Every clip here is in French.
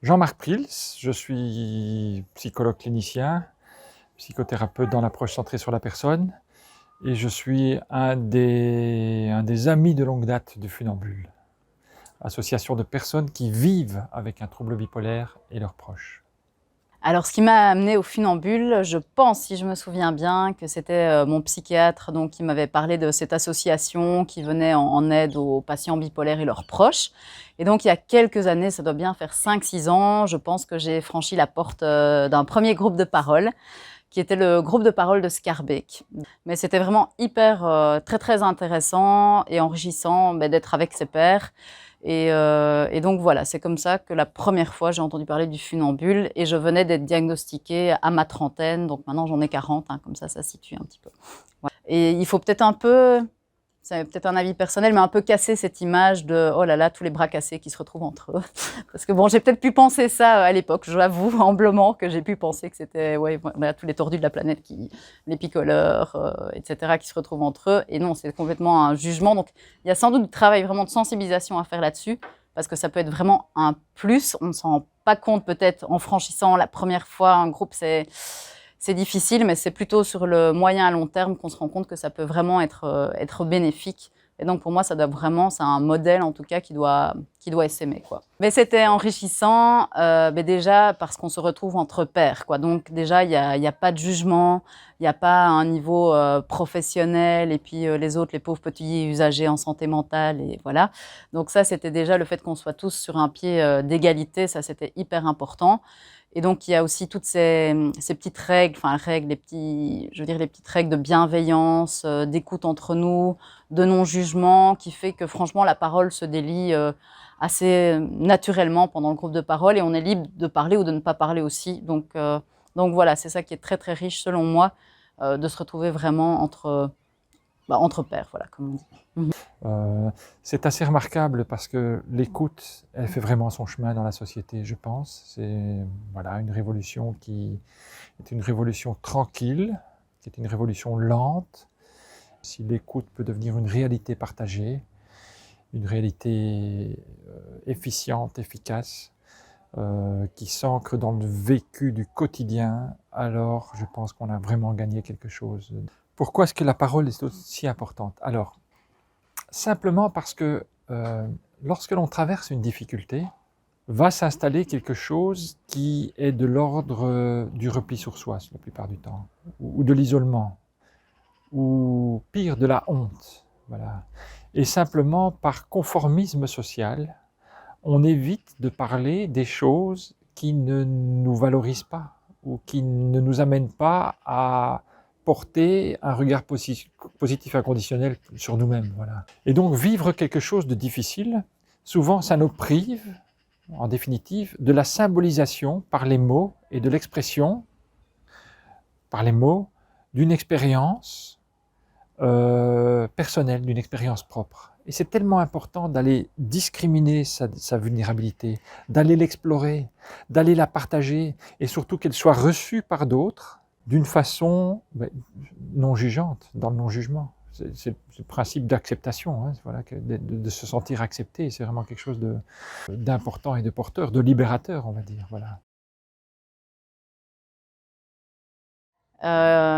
Jean-Marc Prils, je suis psychologue clinicien, psychothérapeute dans l'approche centrée sur la personne et je suis un des amis de longue date du Funambule, association de personnes qui vivent avec un trouble bipolaire et leurs proches. Alors, ce qui m'a amenée au Funambule, je pense, si je me souviens bien, que c'était mon psychiatre donc, qui m'avait parlé de cette association qui venait en aide aux patients bipolaires et leurs proches. Et donc, il y a quelques années, ça doit bien faire 5-6 ans, je pense que j'ai franchi la porte d'un premier groupe de parole, qui était le groupe de parole de Scarbeck. Mais c'était vraiment hyper, très intéressant et enrichissant d'être avec ses pairs. Et donc voilà, c'est comme ça que la première fois j'ai entendu parler du funambule et je venais d'être diagnostiquée à ma trentaine, donc maintenant j'en ai 40, comme ça situe un petit peu. Voilà. Et il faut peut-être un peu, c'est peut-être un avis personnel, mais un peu casser cette image de « oh là là, tous les bras cassés qui se retrouvent entre eux ». Parce que bon, j'ai peut-être pu penser ça à l'époque, j'avoue humblement que j'ai pu penser que c'était voilà, tous les tordus de la planète, les picoleurs, etc., qui se retrouvent entre eux. Et non, c'est complètement un jugement. Donc il y a sans doute du travail vraiment de sensibilisation à faire là-dessus, parce que ça peut être vraiment un plus. On ne s'en rend pas compte peut-être en franchissant la première fois un groupe, c'est difficile, mais c'est plutôt sur le moyen à long terme qu'on se rend compte que ça peut vraiment être bénéfique. Et donc, pour moi, ça doit vraiment, c'est un modèle, en tout cas, qui doit s'aimer, quoi. Mais c'était enrichissant, mais déjà, parce qu'on se retrouve entre pairs, quoi. Donc, déjà, il y a pas de jugement, il n'y a pas un niveau professionnel, et puis les autres, les pauvres petits usagers en santé mentale, et voilà. Donc ça, c'était déjà le fait qu'on soit tous sur un pied d'égalité, ça, c'était hyper important. Et donc, il y a aussi toutes ces petites règles, les petites règles de bienveillance, d'écoute entre nous, de non-jugement, qui fait que franchement, la parole se délie assez naturellement pendant le groupe de parole et on est libre de parler ou de ne pas parler aussi. Donc voilà, c'est ça qui est très, très riche selon moi, de se retrouver vraiment entre pairs, voilà, comme on dit. C'est assez remarquable parce que l'écoute, elle fait vraiment son chemin dans la société, je pense. C'est voilà, une révolution qui est une révolution tranquille, qui est une révolution lente. Si l'écoute peut devenir une réalité partagée, une réalité efficiente, efficace, qui s'ancre dans le vécu du quotidien, alors je pense qu'on a vraiment gagné quelque chose. Pourquoi est-ce que la parole est aussi importante? Alors, simplement parce que lorsque l'on traverse une difficulté, va s'installer quelque chose qui est de l'ordre du repli sur soi, la plupart du temps, ou de l'isolement, ou pire, de la honte. Voilà. Et simplement, par conformisme social, on évite de parler des choses qui ne nous valorisent pas, ou qui ne nous amènent pas à porter un regard positif inconditionnel sur nous-mêmes. Voilà. Et donc vivre quelque chose de difficile, souvent ça nous prive, en définitive, de la symbolisation par les mots et de l'expression, par les mots, d'une expérience personnelle, d'une expérience propre. Et c'est tellement important d'aller discriminer sa vulnérabilité, d'aller l'explorer, d'aller la partager, et surtout qu'elle soit reçue par d'autres d'une façon non jugeante, dans le non-jugement. C'est le principe d'acceptation, voilà, de se sentir accepté, c'est vraiment quelque chose d'important et de porteur, de libérateur, on va dire. Voilà.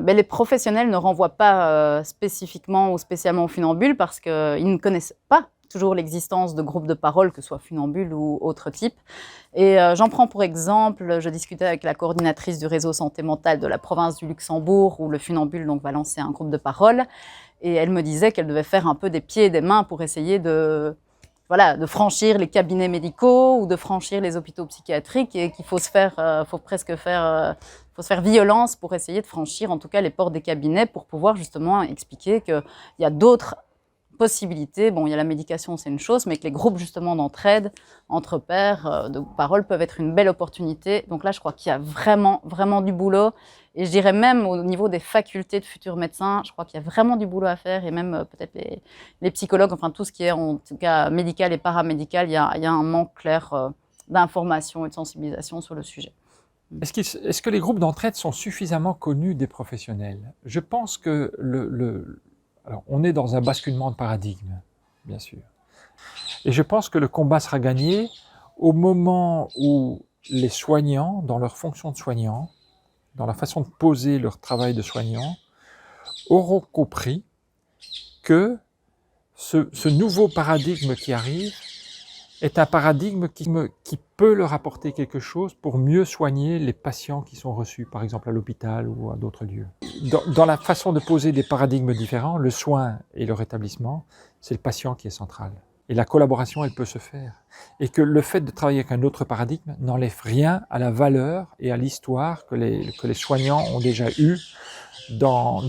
Les professionnels ne renvoient pas spécifiquement ou spécialement au funambule parce qu'ils ne connaissent pas toujours l'existence de groupes de parole, que ce soit funambule ou autre type. Et j'en prends pour exemple, je discutais avec la coordinatrice du réseau santé mentale de la province du Luxembourg, où le funambule donc, va lancer un groupe de parole, et elle me disait qu'elle devait faire un peu des pieds et des mains pour essayer de franchir les cabinets médicaux ou de franchir les hôpitaux psychiatriques, et qu'il faut presque faire violence pour essayer de franchir en tout cas les portes des cabinets pour pouvoir justement expliquer qu'il y a d'autres possibilités. Bon, il y a la médication, c'est une chose, mais que les groupes justement d'entraide entre pairs, de parole, peuvent être une belle opportunité. Donc là, je crois qu'il y a vraiment, vraiment du boulot. Et je dirais même au niveau des facultés de futurs médecins, je crois qu'il y a vraiment du boulot à faire. Et même peut-être les psychologues, enfin tout ce qui est en tout cas médical et paramédical, il y a un manque clair d'information et de sensibilisation sur le sujet. Est-ce que les groupes d'entraide sont suffisamment connus des professionnels? Je pense que alors, on est dans un basculement de paradigme, bien sûr. Et je pense que le combat sera gagné au moment où les soignants, dans leur fonction de soignant, dans la façon de poser leur travail de soignant, auront compris que ce nouveau paradigme qui arrive est un paradigme qui peut leur apporter quelque chose pour mieux soigner les patients qui sont reçus, par exemple à l'hôpital ou à d'autres lieux. Dans la façon de poser des paradigmes différents, le soin et le rétablissement, c'est le patient qui est central. Et la collaboration, elle peut se faire. Et que le fait de travailler avec un autre paradigme n'enlève rien à la valeur et à l'histoire que les soignants ont déjà eue dans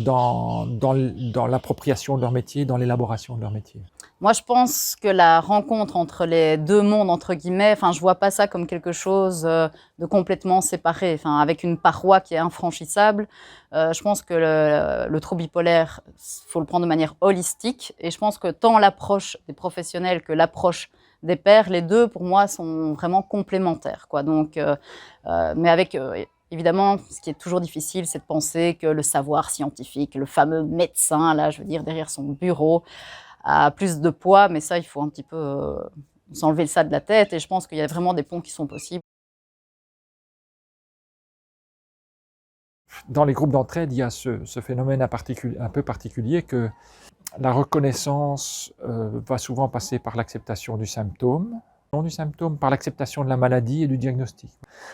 l'appropriation de leur métier, dans l'élaboration de leur métier. Moi, je pense que la rencontre entre les deux mondes, entre guillemets, je vois pas ça comme quelque chose de complètement séparé, avec une paroi qui est infranchissable. Je pense que le trouble bipolaire, faut le prendre de manière holistique. Et je pense que tant l'approche des professionnels que l'approche des pairs, les deux, pour moi, sont vraiment complémentaires, quoi. Donc, mais avec... évidemment, ce qui est toujours difficile, c'est de penser que le savoir scientifique, le fameux médecin, là, je veux dire, derrière son bureau, a plus de poids, mais ça, il faut un petit peu s'enlever ça de la tête, et je pense qu'il y a vraiment des ponts qui sont possibles. Dans les groupes d'entraide, il y a ce phénomène un peu particulier que la reconnaissance va souvent passer par l'acceptation du symptôme, non du symptôme, par l'acceptation de la maladie et du diagnostic.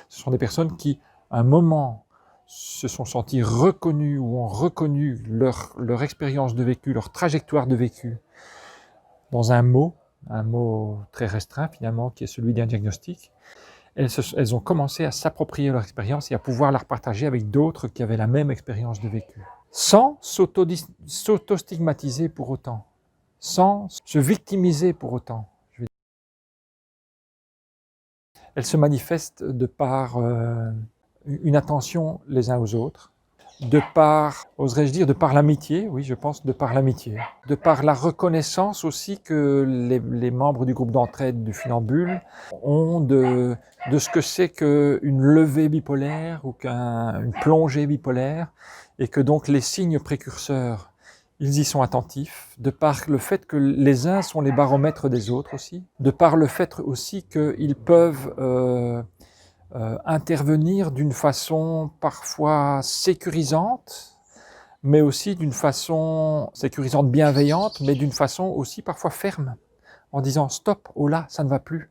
Ce sont des personnes qui, à un moment, se sont senties reconnues ou ont reconnu leur expérience de vécu, leur trajectoire de vécu, dans un mot très restreint finalement, qui est celui d'un diagnostic. Elles ont commencé à s'approprier leur expérience et à pouvoir la partager avec d'autres qui avaient la même expérience de vécu, sans s'auto-stigmatiser pour autant, sans se victimiser pour autant. Elles se manifestent de par une attention les uns aux autres, de par, oserais-je dire, de par l'amitié, oui, je pense, de par l'amitié, de par la reconnaissance aussi que les membres du groupe d'entraide du Funambule ont de ce que c'est qu'une levée bipolaire ou qu'une plongée bipolaire, et que donc les signes précurseurs, ils y sont attentifs, de par le fait que les uns sont les baromètres des autres aussi, de par le fait aussi qu'ils peuvent intervenir d'une façon parfois sécurisante, mais aussi d'une façon sécurisante bienveillante, mais d'une façon aussi parfois ferme, en disant « stop, oh là, ça ne va plus,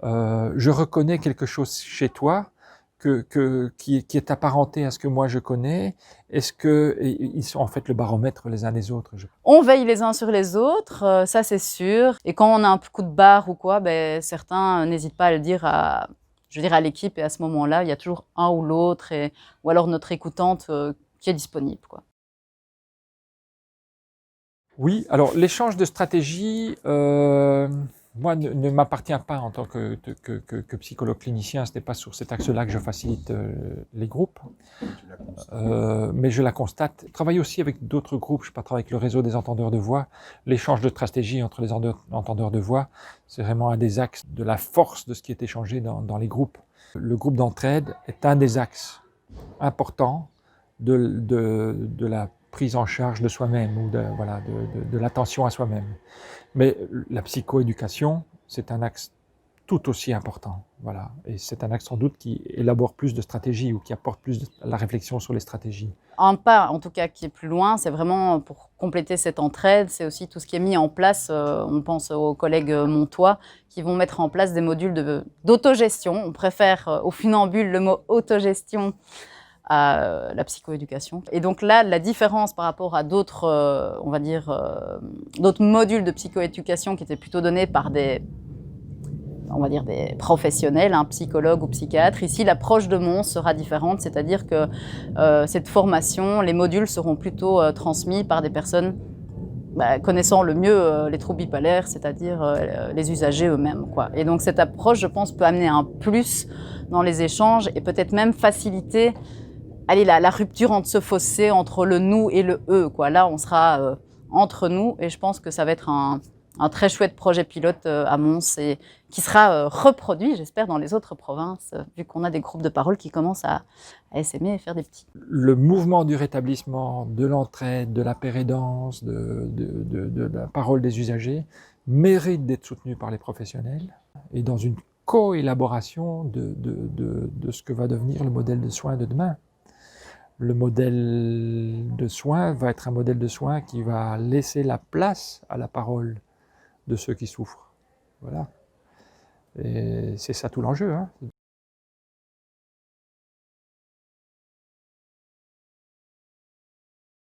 je reconnais quelque chose chez toi qui est apparenté à ce que moi je connais, est-ce que… » Ils sont en fait le baromètre les uns les autres. On veille les uns sur les autres, ça c'est sûr, et quand on a un coup de barre ou quoi, certains n'hésitent pas à le dire à l'équipe, et à ce moment-là, il y a toujours un ou l'autre, ou alors notre écoutante qui est disponible, quoi. Oui, alors l'échange de stratégie, moi, ne m'appartient pas en tant que psychologue clinicien. Ce n'est pas sur cet axe-là que je facilite les groupes, mais je la constate. Je travaille aussi avec d'autres groupes, je travaille avec le réseau des entendeurs de voix. L'échange de stratégie entre les entendeurs de voix, c'est vraiment un des axes de la force de ce qui est échangé dans les groupes. Le groupe d'entraide est un des axes importants de la prise en charge de soi-même ou de l'attention à soi-même. Mais la psychoéducation, c'est un axe tout aussi important. Voilà. Et c'est un axe sans doute qui élabore plus de stratégies ou qui apporte plus de la réflexion sur les stratégies. Un pas, en tout cas, qui est plus loin, c'est vraiment pour compléter cette entraide, c'est aussi tout ce qui est mis en place. On pense aux collègues montois qui vont mettre en place des modules d'autogestion. On préfère au funambule le mot autogestion à la psychoéducation. Et donc là, la différence par rapport à d'autres, d'autres modules de psychoéducation qui étaient plutôt donnés par des professionnels, psychologues ou psychiatres. Ici, l'approche de Mons sera différente, c'est-à-dire que cette formation, les modules seront plutôt transmis par des personnes connaissant le mieux les troubles bipolaires, c'est-à-dire les usagers eux-mêmes, quoi. Et donc cette approche, je pense, peut amener un plus dans les échanges et peut-être même faciliter la rupture entre ce fossé entre le nous et le eux, quoi. Là, on sera entre nous, et je pense que ça va être un très chouette projet pilote à Mons, et qui sera reproduit, j'espère, dans les autres provinces, vu qu'on a des groupes de parole qui commencent à s'aimer et faire des petits. Le mouvement du rétablissement, de l'entraide, de la pérédance, de la parole des usagers, mérite d'être soutenu par les professionnels, et dans une co-élaboration de ce que va devenir le modèle de soins de demain. Le modèle de soins va être un modèle de soins qui va laisser la place à la parole de ceux qui souffrent. Voilà. Et c'est ça tout l'enjeu, hein.